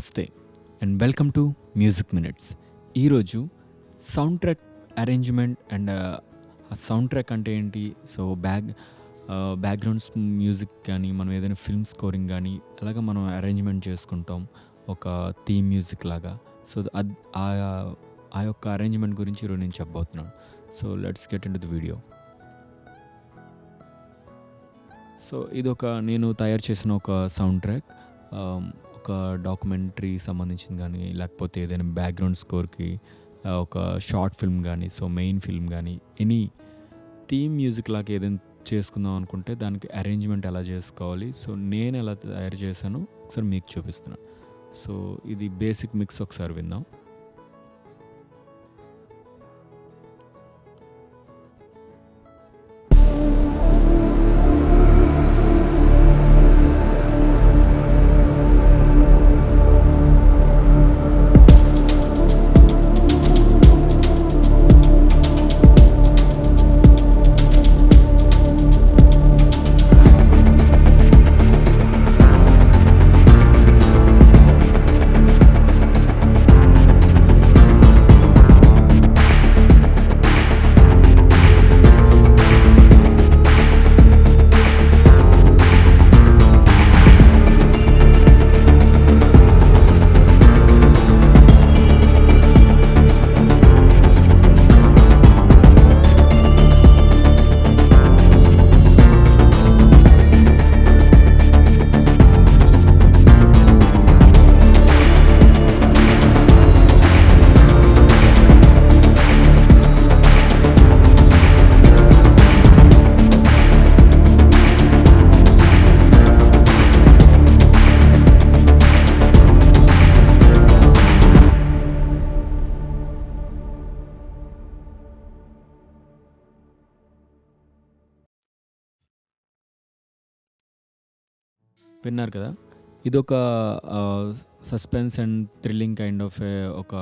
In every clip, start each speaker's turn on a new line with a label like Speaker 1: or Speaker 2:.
Speaker 1: నమస్తే and welcome to music minutes. ఈరోజు sound track arrangement and sound track అంటే ఏంటి, సో బ్యాక్గ్రౌండ్స్ మ్యూజిక్ కానీ మనం ఏదైనా ఫిల్మ్ స్కోరింగ్ కానీ అలాగ మనం అరేంజ్మెంట్ చేసుకుంటాం ఒక థీమ్ మ్యూజిక్ లాగా. సో ఆ యొక్క అరేంజ్మెంట్ గురించి ఈరోజు నేను చెప్పబోతున్నాను. So let's get in to the video. So ఇది నేను తయారు చేసిన ఒక సౌండ్ ట్రాక్, ఒక డాక్యుమెంటరీ సంబంధించింది కానీ లేకపోతే ఏదైనా బ్యాక్గ్రౌండ్ స్కోర్కి ఒక షార్ట్ ఫిల్మ్ కానీ, సో మెయిన్ ఫిల్మ్ కానీ ఎనీ థీమ్ మ్యూజిక్ లాగా ఏదైనా చేసుకుందాం అనుకుంటే దానికి అరేంజ్మెంట్ ఎలా చేసుకోవాలి, సో నేను ఎలా తయారు చేశానో ఒకసారి మీకు చూపిస్తున్నాను. సో ఇది బేసిక్ మిక్స్ ఒకసారి విందాం. విన్నారు కదా, ఇది ఒక suspense and thrilling kind of ఒక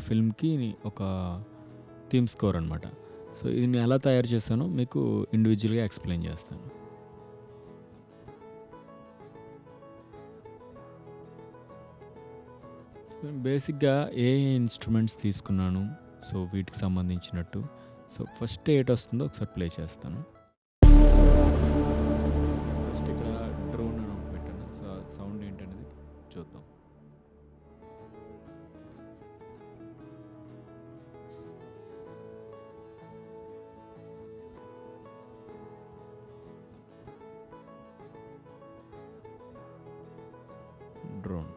Speaker 1: ఫిల్మ్కి ఒక థీమ్ స్కోర్ అనమాట. సో ఇది నేను ఎలా తయారు చేస్తానో మీకు ఇండివిజువల్గా ఎక్స్ప్లెయిన్ చేస్తాను. బేసిక్గా ఏ ఇన్స్ట్రుమెంట్స్ తీసుకున్నాను, సో వీటికి సంబంధించినట్టు. సో ఫస్ట్ ఏట్ వస్తుందో ఒకసారి ప్లే చేస్తాను. ఫస్ట్ ఇక్కడ డ్రోన్ అని ఒకటి పెట్టాను. సో సౌండ్ ఏంటనేది చూద్దాం. డ్రోన్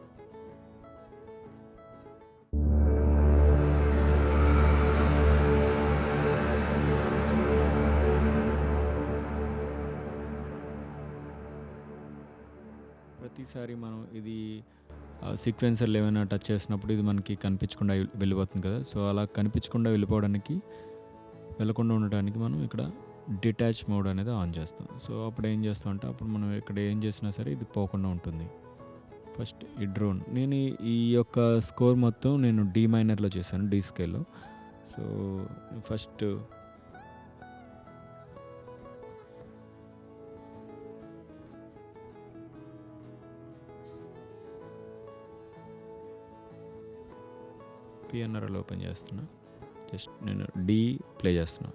Speaker 1: ప్రతిసారి మనం ఇది సీక్వెన్సర్లు ఏమైనా టచ్ చేసినప్పుడు ఇది మనకి కనిపించకుండా వెళ్ళిపోతుంది కదా. సో అలా కనిపించకుండా వెళ్ళకుండా ఉండడానికి మనం ఇక్కడ డిటాచ్ మోడ్ అనేది ఆన్ చేస్తాం. సో అప్పుడు ఏం చేస్తాం అంటే అప్పుడు మనం ఇక్కడ ఏం చేసినా సరే ఇది పోకుండా ఉంటుంది. ఫస్ట్ ఈ డ్రోన్ నేను ఈ యొక్క స్కోర్ మొత్తం నేను డి మైనర్లో చేశాను, డి స్కేల్లో. సో ఫస్ట్ పిఎన్ఆర్ఎల్ ఓపెన్ చేస్తున్నా, జస్ట్ నేను డి ప్లే చేస్తున్నా.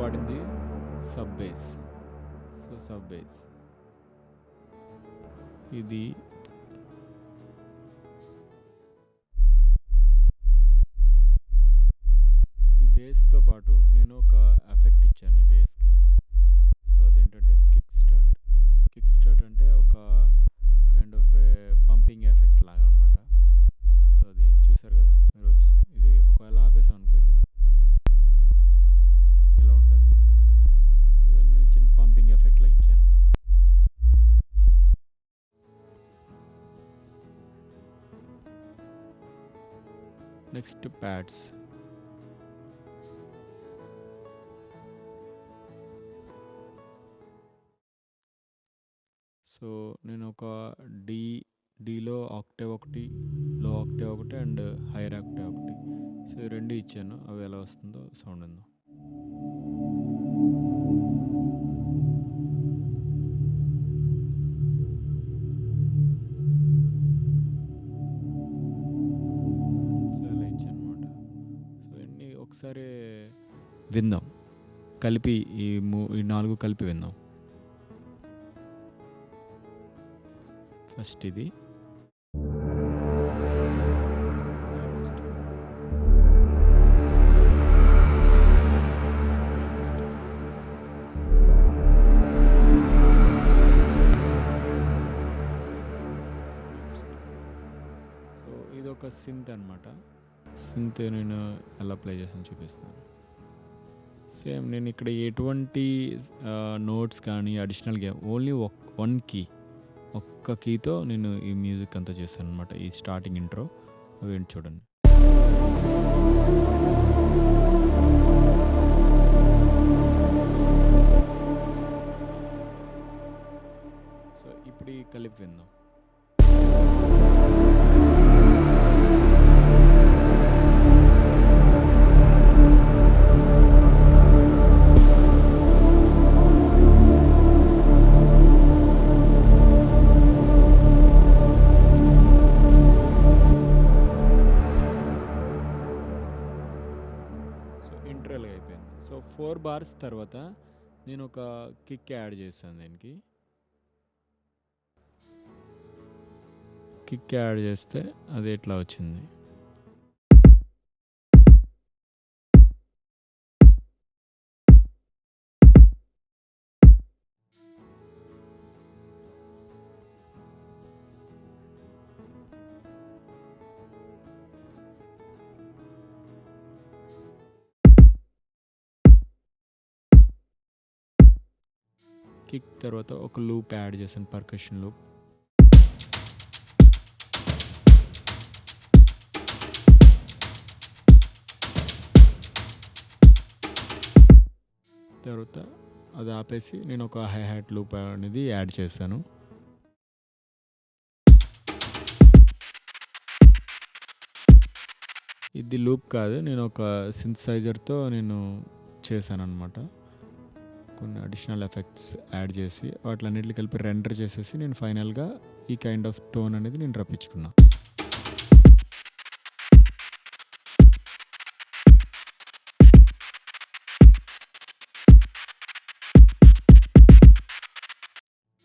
Speaker 1: వాడింది sub base. So sub base ఇది ఈ బేస్తో పాటు నేను ఒక ఎఫెక్ట్ ఇచ్చాను ఈ బేస్కి. సో అదేంటంటే కిక్ స్టార్ట్ అంటే ఒక కైండ్ ఆఫ్ పంపింగ్ ఎఫెక్ట్ లాగా అనమాట. సో అది చూసారు కదా మీరు. ఇది ఒకవేళ ఆపేసాం అనుకో ఇది ఇలా ఉంటుంది. నేను చిన్న పంపింగ్ ఎఫెక్ట్లో ఇచ్చాను. Next pods. సో నేను ఒక డీలో ఆక్టేవ్ ఒకటి, లో ఆక్టేవ్ ఒకటి అండ్ హైయర్ ఆక్టేవ్ ఒకటి, సో ఈ రెండు ఇచ్చాను. అవి ఎలా వస్తుందో సౌండ్ ఉందో. సో ఇలా ఇచ్చాను అనమాట. సో ఇవన్నీ ఒకసారి విందాం, కలిపి ఈ 4 కలిపి విందాం. ఫస్ట్ ఇది, నెక్స్ట్ సో ఇది ఒక సింత్ అనమాట. సింత్ నేను ఎలా ప్లే చేసాను చూపిస్తాను. సేమ్ నేను ఇక్కడ ఎటువంటి నోట్స్ కానీ అడిషనల్గా ఓన్లీ వన్ కీ, ఒక్క కీతో నేను ఈ మ్యూజిక్ అంతా చేశాను అనమాట. ఈ స్టార్టింగ్ ఇంట్రో అవి చూడండి. సో ఇప్పుడు ఈ కలిపి విందాం. ఇంట్రోలో అయిపోయింది. సో 4 bars తర్వాత నేను ఒక కిక్ యాడ్ చేశాను. దీనికి కిక్ యాడ్ చేస్తే అది ఎట్లా వచ్చింది. కిక్ తర్వాత ఒక లూప్ యాడ్ చేశాను, పర్కషన్ లూప్. తర్వాత అది ఆపేసి నేను ఒక హై హ్యాట్ లూప్ అనేది యాడ్ చేశాను. ఇది లూప్ కాదు, నేను ఒక సింథసైజర్తో నేను చేశాను అనమాట. కొన్ని అడిషనల్ ఎఫెక్ట్స్ యాడ్ చేసి వాటిలన్నిటిని కలిపి రెండర్ చేసేసి నేను ఫైనల్గా ఈ కైండ్ ఆఫ్ టోన్ అనేది నేను రప్పించుకున్నా.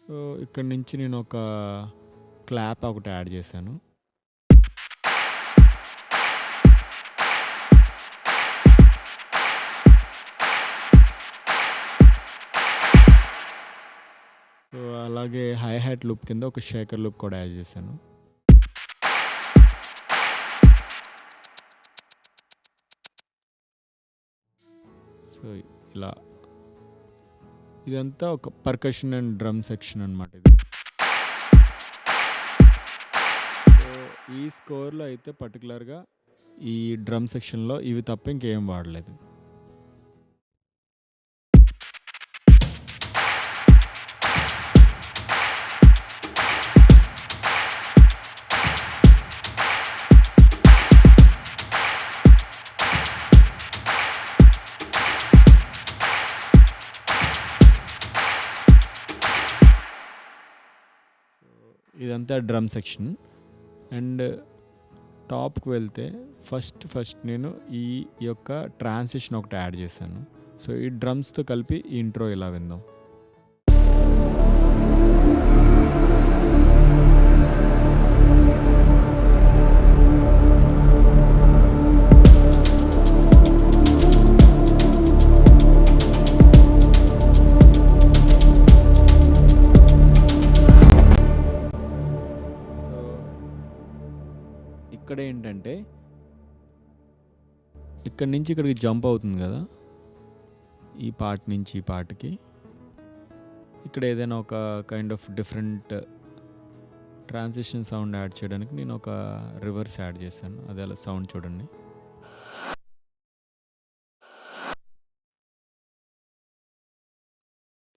Speaker 1: సో ఇక్కడ నుంచి నేను ఒక క్లాప్ ఒకటి యాడ్ చేశాను. సో అలాగే హై హ్యాట్ లూప్ కింద ఒక షేకర్ లూప్ కూడా యాడ్ చేశాను. సో ఇలా ఇదంతా ఒక పర్కషన్ అండ్ డ్రమ్ సెక్షన్ అనమాట ఇది. సో ఈ స్కోర్లో అయితే పర్టికులర్గా ఈ డ్రమ్ సెక్షన్లో ఇవి తప్ప ఇంకేం వాడలేదు. ఇదంతా డ్రమ్ సెక్షన్. అండ్ టాప్కి వెళ్తే ఫస్ట్ నేను ఈ యొక్క ట్రాన్సిషన్ ఒకటి యాడ్ చేశాను. సో ఈ డ్రమ్స్తో కలిపి ఈ ఇంట్రో ఇలా విందాం. ఇక్కడ ఏంటంటే ఇక్కడి నుంచి ఇక్కడికి జంప్ అవుతుంది కదా, ఈ పార్ట్ నుంచి ఈ పార్ట్కి. ఇక్కడ ఏదైనా ఒక kind of different transition sound add చేయడానికి నేను ఒక రివర్స్ యాడ్ చేశాను. అది అలా సౌండ్ చూడండి.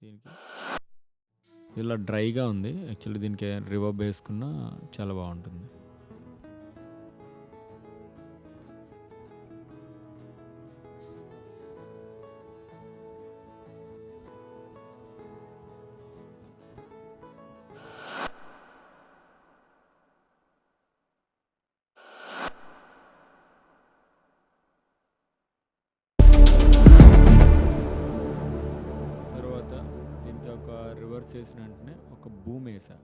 Speaker 1: దీనికి ఇలా డ్రైగా ఉంది. యాక్చువల్లీ దీనికి రివర్బ్ వేసుకున్నా చాలా బాగుంటుంది. తర్వాత దీనికి ఒక రివర్స్ వేసిన వెంటనే ఒక బూమ్ వేసా.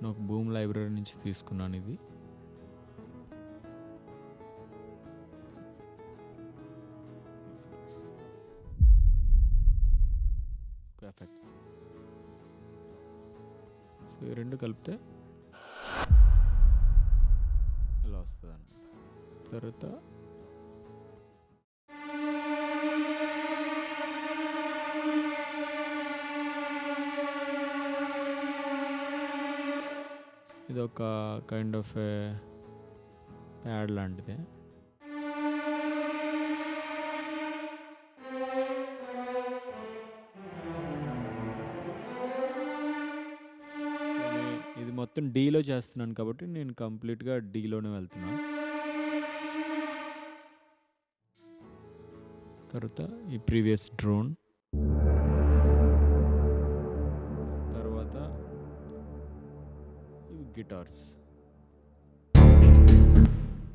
Speaker 1: నాకు బూమ్ లైబ్రరీ నుంచి తీసుకున్నాను ఇది. ఎఫెక్ట్స్. సో ఈ రెండు కలిపితే ఇలా వస్తుంది అన్నమాట. తర్వాత ఇది ఒక కైండ్ ఆఫ్ ప్యాడ్ లాంటిది. ఇది మొత్తం డీలో చేస్తున్నాను కాబట్టి నేను కంప్లీట్గా డీలోనే వెళ్తున్నాను. తర్వాత ఈ ప్రీవియస్ డ్రోన్, తర్వాత ఇవి గిటార్స్.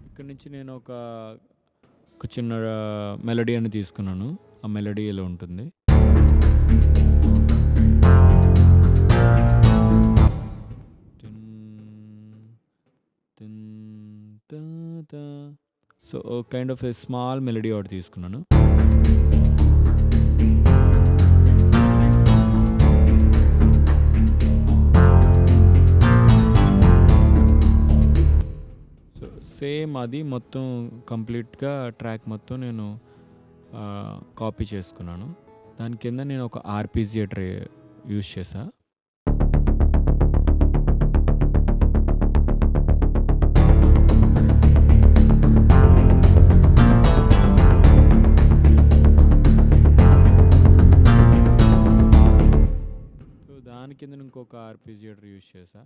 Speaker 1: ఇక్కడ నుంచి నేను ఒక చిన్న మెలడీ అని తీసుకున్నాను. ఆ మెలడీ ఇలా ఉంటుంది. So kind of a small melody ఒకటి తీసుకున్నాను. సో సేమ్ అది మొత్తం కంప్లీట్గా ట్రాక్ మొత్తం నేను కాపీ చేసుకున్నాను. దాని కింద నేను ఒక ఆర్పిజియేటర్ యూజ్ చేసా. దాని కింద ఇంకొక ఆర్పిజియేటర్ యూజ్ చేసా.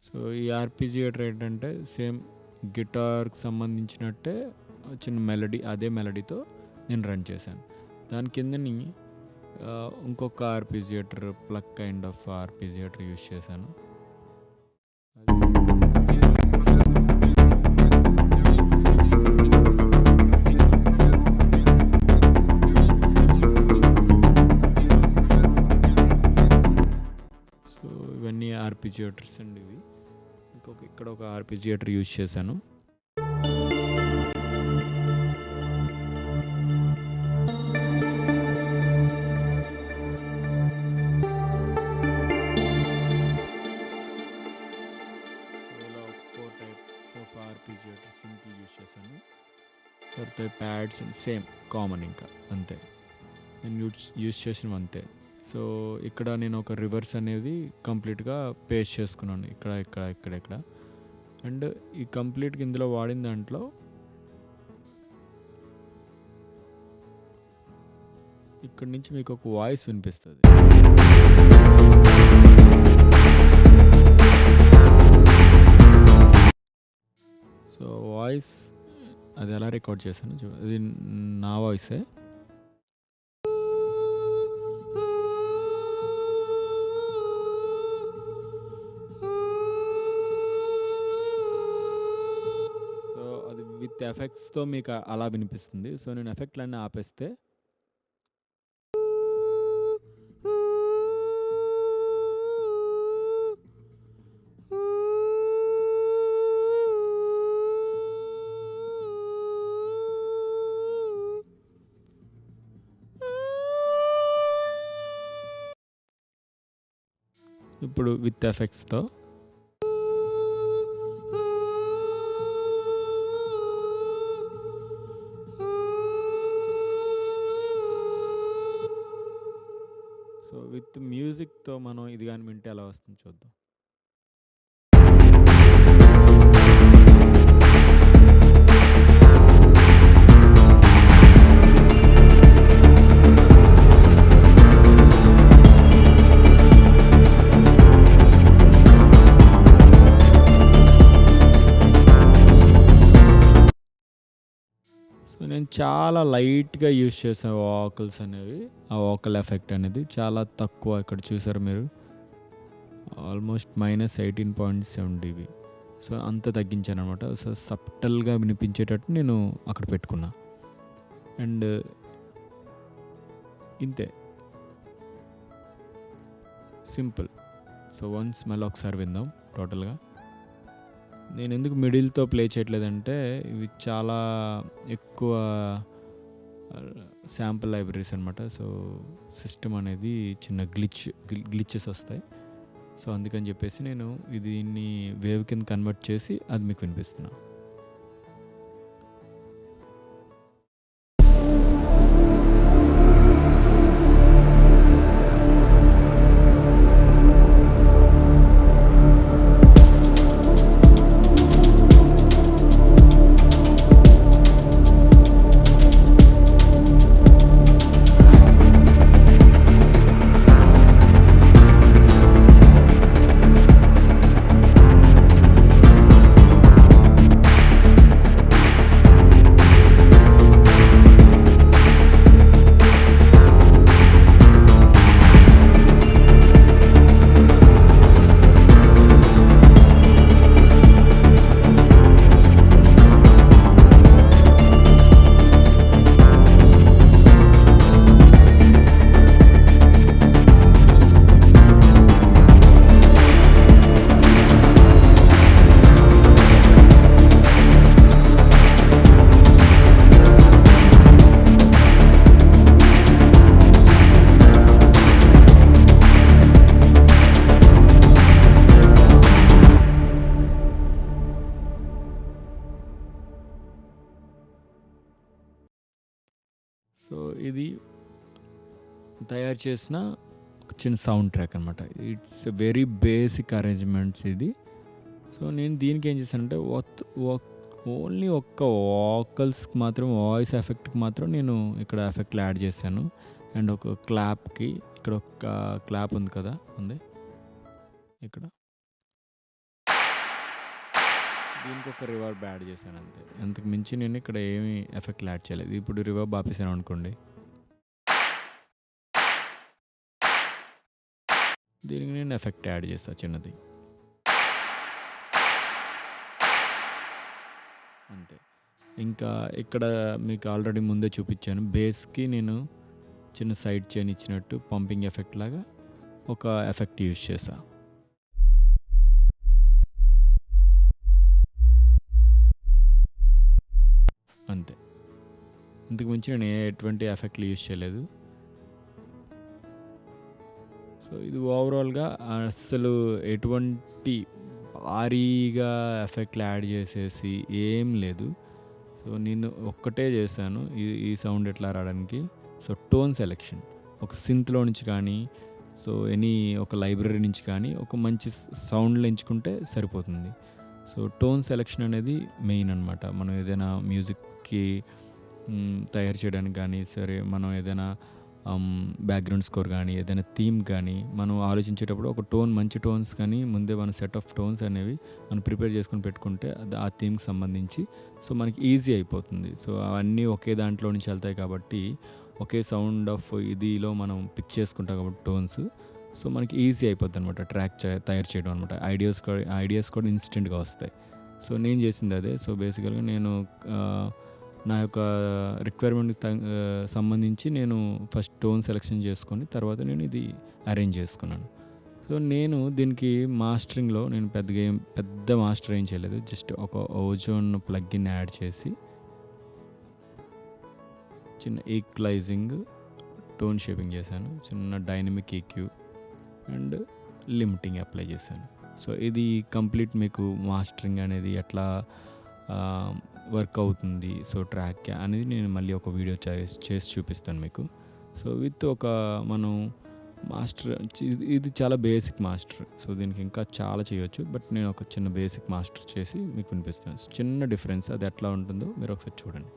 Speaker 1: సో ఈ ఆర్పిజియేటర్ ఏంటంటే సేమ్ గిటార్కి సంబంధించినట్టే చిన్న మెలడీ, అదే మెలడీతో నేను రన్ చేశాను. దాని కిందని ఇంకొక ఆర్పిజియేటర్ ప్లగ్ కైండ్ ఆఫ్ ఆర్పిజియేటర్ యూజ్ చేశాను. సో ఇవన్నీ ఆర్పిజియేటర్స్ అండి. ఇవి ఇక్కడ ఒక ఆర్పిజియేటర్ యూజ్ చేశాను. ఆర్పిజియేటర్ సింపుల్ యూజ్ చేశాను. తర్వాత ప్యాడ్స్ సేమ్ కామన్, ఇంకా అంతే నేను యూజ్ చేసినవి అంతే. సో ఇక్కడ నేను ఒక రివర్స్ అనేది కంప్లీట్గా పేస్ట్ చేసుకున్నాను ఇక్కడ. అండ్ ఈ కంప్లీట్గా ఇందులో వాడిన దాంట్లో ఇక్కడ నుంచి మీకు ఒక వాయిస్ వినిపిస్తుంది. సో వాయిస్ అది ఎలా రికార్డ్ చేశాను అది నా వాయిసే. సో అది విత్ ఎఫెక్ట్స్తో మీకు అలా వినిపిస్తుంది. సో నేను ఎఫెక్ట్లన్నీ ఆపేస్తే ఇప్పుడు విత్ ఎఫెక్ట్స్తో సో విత్ మ్యూజిక్తో మనం ఇది కానీ వింటే ఎలా వస్తుంది చూద్దాం. సో నేను చాలా లైట్గా యూస్ చేసాను వోకల్స్ అనేవి. ఆ వోకల్ ఎఫెక్ట్ అనేది చాలా తక్కువ. ఇక్కడ చూసారు మీరు, ఆల్మోస్ట్ -18.7 dB. సో అంత తగ్గించాను అనమాట. సో సబ్టల్గా వినిపించేటట్టు నేను అక్కడ పెట్టుకున్నా. అండ్ ఇంతే, సింపుల్. సో వన్స్ మళ్ళీ ఒకసారి విందాం టోటల్గా. నేను ఎందుకు మిడిల్తో ప్లే చేయట్లేదంటే ఇవి చాలా ఎక్కువ శాంపుల్ లైబ్రరీస్ అనమాట. సో సిస్టమ్ అనేది చిన్న గ్లిచెస్ వస్తాయి. సో అందుకని చెప్పేసి నేను దీన్ని వేవ్ కింద కన్వర్ట్ చేసి అది మీకు వినిపిస్తున్నాను. సో ఇది తయారు చేసిన ఒక చిన్న సౌండ్ ట్రాక్ అనమాట. ఇట్స్ వెరీ బేసిక్ అరేంజ్మెంట్స్ ఇది. సో నేను దీనికి ఏం చేశానంటే ఓన్లీ ఒక్క వోకల్స్కి మాత్రం, వాయిస్ ఎఫెక్ట్కి మాత్రం నేను ఇక్కడ ఎఫెక్ట్లు యాడ్ చేశాను. అండ్ ఒక క్లాప్కి ఇక్కడ ఒక క్లాప్ ఉంది కదా, ఉంది ఇక్కడ, దీనికి ఒక రివర్బ్ యాడ్ చేశాను అంతే. అంతకు మించి నేను ఇక్కడ ఏమీ ఎఫెక్ట్లు యాడ్ చేయలేదు. ఇప్పుడు రివర్బ్ ఆపేసాను అనుకోండి, దీనికి నేను ఎఫెక్ట్ యాడ్ చేస్తాను చిన్నది అంతే. ఇంకా ఇక్కడ మీకు ఆల్రెడీ ముందే చూపించాను, బేస్కి నేను చిన్న సైడ్ చైన్ ఇచ్చినట్టు పంపింగ్ ఎఫెక్ట్ లాగా ఒక ఎఫెక్ట్ యూజ్ చేసా అంతే. ఇంతకు మించి నేను ఎటువంటి ఎఫెక్ట్లు యూజ్ చేయలేదు. సో ఇది ఓవరాల్గా అసలు ఎటువంటి భారీగా ఎఫెక్ట్లు యాడ్ చేసేసి ఏం లేదు. సో నేను ఒక్కటే చేశాను ఈ సౌండ్ ఎట్లా రావడానికి. సో టోన్ సెలెక్షన్ ఒక సింత్లో నుంచి కానీ, సో ఒక లైబ్రరీ నుంచి కానీ ఒక మంచి సౌండ్లు ఎంచుకుంటే సరిపోతుంది. సో టోన్ సెలెక్షన్ అనేది మెయిన్ అనమాట. మనం ఏదైనా మ్యూజిక్కి తయారు చేయడానికి కానీ, సరే మనం ఏదైనా బ్యాక్గ్రౌండ్ స్కోర్ కానీ, ఏదైనా థీమ్ కానీ మనం ఆలోచించేటప్పుడు ఒక మంచి టోన్స్ కానీ ముందే మన సెట్ ఆఫ్ టోన్స్ అనేవి మనం ప్రిపేర్ చేసుకొని పెట్టుకుంటే ఆ థీమ్కి సంబంధించి సో మనకి ఈజీ అయిపోతుంది. సో అవన్నీ ఒకే దాంట్లో నుంచి వెళ్తాయి కాబట్టి, ఒకే సౌండ్ ఆఫ్ ఇదిలో మనం పిక్ చేసుకుంటాం కాబట్టి టోన్స్, సో మనకి ఈజీ అయిపోద్ది అనమాట ట్రాక్ తయారు చేయడం అనమాట. ఐడియాస్ కూడా ఇన్స్టెంట్గా వస్తాయి. సో నేను చేసింది అదే. సో బేసికల్గా నేను నా యొక్క రిక్వైర్మెంట్కి సంబంధించి నేను ఫస్ట్ టోన్ సెలెక్షన్ చేసుకొని తర్వాత నేను ఇది అరేంజ్ చేసుకున్నాను. సో నేను దీనికి మాస్టరింగ్లో నేను పెద్ద మాస్టర్ ఏం చేయలేదు. జస్ట్ ఒక ఓజోన్ ప్లగ్ఇన్ యాడ్ చేసి చిన్న ఈక్వలైజింగ్, టోన్ షేపింగ్ చేశాను, చిన్న dynamic EQ and limiting apply చేశాను. సో ఇది కంప్లీట్ మీకు మాస్టరింగ్ అనేది ఎట్లా వర్క్ అవుతుంది, సో ట్రాక్ అనేది నేను మళ్ళీ ఒక వీడియో చేసి చూపిస్తాను మీకు. సో విత్ మనం మాస్టర్ ఇది చాలా బేసిక్ మాస్టర్. సో, దీనికి ఇంకా చాలా చేయొచ్చు. బట్ నేను ఒక చిన్న బేసిక్ మాస్టర్ చేసి మీకు వినిపిస్తాను. చిన్న డిఫరెన్స్ అది ఎట్లా ఉంటుందో మీరు ఒకసారి చూడండి.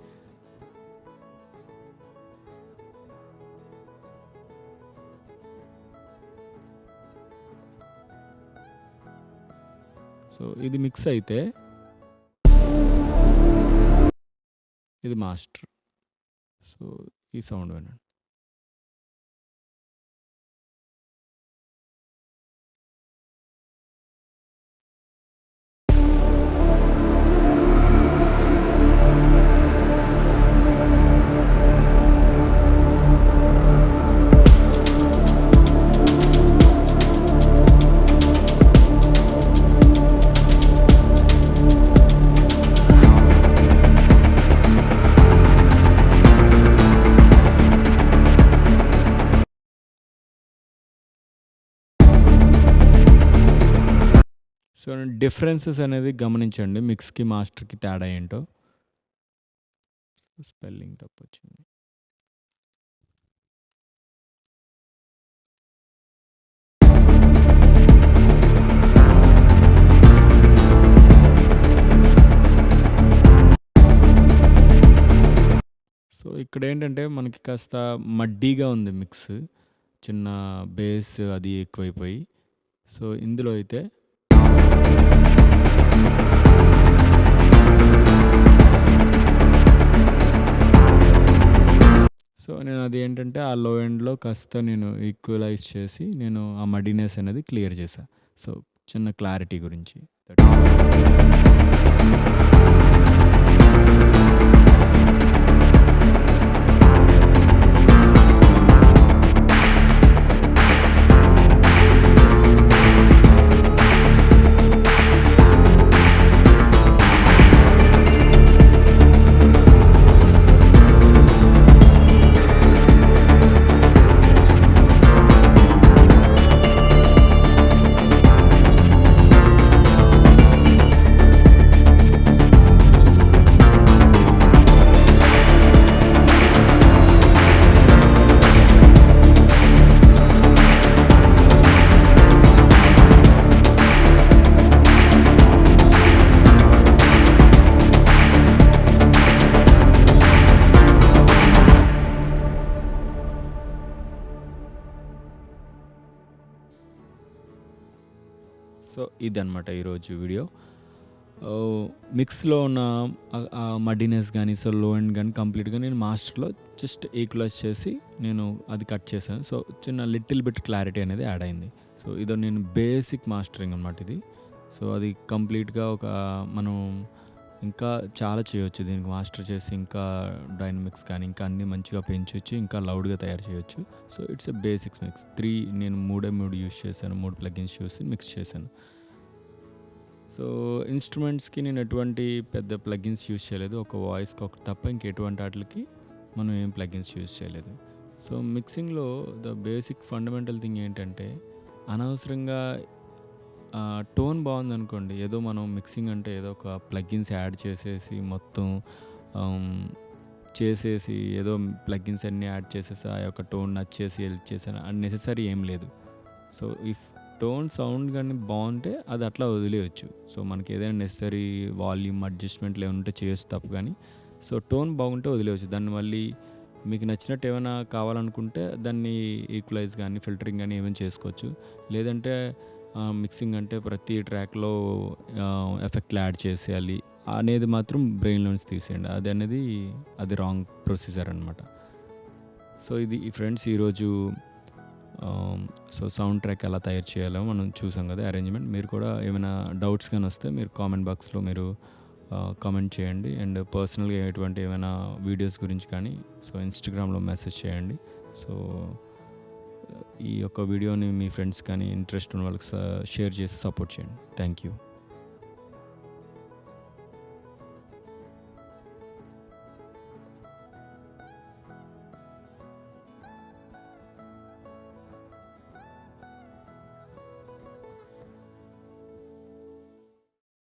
Speaker 1: సో, ఇది మిక్స్ అయితే ఇది మాస్టర్. సో, ఈ సౌండ్ వినండి. సో, డిఫరెన్సెస్ అనేది గమనించండి. మిక్స్‌కి, మాస్టర్‌కి తేడా ఏంటో. స్పెల్లింగ్ తప్పొచ్చింది. సో, ఇక్కడేంటంటే మనకి కాస్త మడ్డీగా ఉంది మిక్స్. చిన్న బేస్ అది ఎక్కువైపోయి. సో, ఇందులో అయితే సో, నేను అది ఏంటంటే ఆ లో ఎండ్‌లో కాస్త నేను ఈక్వలైజ్ చేసి నేను ఆ మడ్డినెస్ అనేది క్లియర్ చేశా. సో, చిన్న క్లారిటీ గురించి. సో, ఇదనమాట ఈరోజు వీడియో. మిక్స్‌లో ఉన్న మడ్డినెస్ గానీ, సో లో ఎండ్ గానీ కంప్లీట్‌గా నేను మాస్టర్‌లో జస్ట్ ఈక్వలైజ్ చేసి నేను అది కట్ చేశాను. సో, చిన్న లిటిల్ బిట్ క్లారిటీ అనేది యాడ్ అయింది. సో, ఇదో నేను బేసిక్ మాస్టరింగ్ అనమాట ఇది. సో, అది కంప్లీట్‌గా మనం ఇంకా చాలా చేయొచ్చు దీనికి మాస్టర్ చేసి ఇంకా డైనమిక్స్ కానీ ఇంకా అన్నీ మంచిగా పెంచొచ్చు, ఇంకా లౌడ్‌గా తయారు చేయొచ్చు. So, it's a basics mix. నేను 3 యూజ్ చేశాను. 3 ప్లగిన్స్ చూసి మిక్స్ చేశాను. సో, ఇన్స్ట్రుమెంట్స్‌కి నేను ఎటువంటి పెద్ద ప్లగిన్స్ యూజ్ చేయలేదు. ఒక వాయిస్‌కి ఒకటి తప్ప ఇంకెటువంటి ఆటిలకి మనం ఏం ప్లగిన్స్ యూజ్ చేయలేదు. సో, మిక్సింగ్‌లో ద బేసిక్ ఫండమెంటల్ థింగ్ ఏంటంటే అనవసరంగా టోన్ బాగుందనుకోండి, ఏదో మనం మిక్సింగ్ అంటే ఏదో ఒక ప్లగిన్స్ యాడ్ చేసేసి మొత్తం చేసేసి ఏదో ప్లగిన్స్ అన్నీ యాడ్ చేసేసి ఆ యొక్క టోన్ నచ్చేసి చేసాను అన్నెసెసరీ ఏం లేదు. సో, ఇఫ్ టోన్ సౌండ్ కానీ బాగుంటే అది అట్లా వదిలేయచ్చు. సో, మనకి ఏదైనా నెసరీ వాల్యూమ్ అడ్జస్ట్మెంట్లు ఏమైనా ఉంటే చేయొచ్చు తప్పు, కానీ సో టోన్ బాగుంటే వదిలేయచ్చు. దాన్ని మళ్ళీ మీకు నచ్చినట్టు ఏమైనా కావాలనుకుంటే దాన్ని ఈక్వలైజ్ కానీ ఫిల్టరింగ్ కానీ ఏమైనా చేసుకోవచ్చు. లేదంటే మిక్సింగ్ అంటే ప్రతి ట్రాక్లో ఎఫెక్ట్లు యాడ్ చేసేయాలి అనేది మాత్రం బ్రెయిన్లోంచి తీసేయండి. అది రాంగ్ ప్రొసీజర్ అనమాట. సో, ఇది ఫ్రెండ్స్ ఈరోజు సో సౌండ్ ట్రాక్ ఎలా తయారు చేయాలో మనం చూసాం కదా, అరేంజ్మెంట్. మీరు కూడా ఏమైనా డౌట్స్ కానీ వస్తే మీరు కామెంట్ బాక్స్లో మీరు కామెంట్ చేయండి. అండ్ పర్సనల్గా ఎటువంటి ఏమైనా వీడియోస్ గురించి కానీ సో ఇన్స్టాగ్రామ్లో మెసేజ్ చేయండి. సో, ఈ యొక్క వీడియోని మీ ఫ్రెండ్స్ కానీ ఇంట్రెస్ట్ ఉన్న వాళ్ళకి షేర్ చేసి సపోర్ట్ చేయండి. Thank you.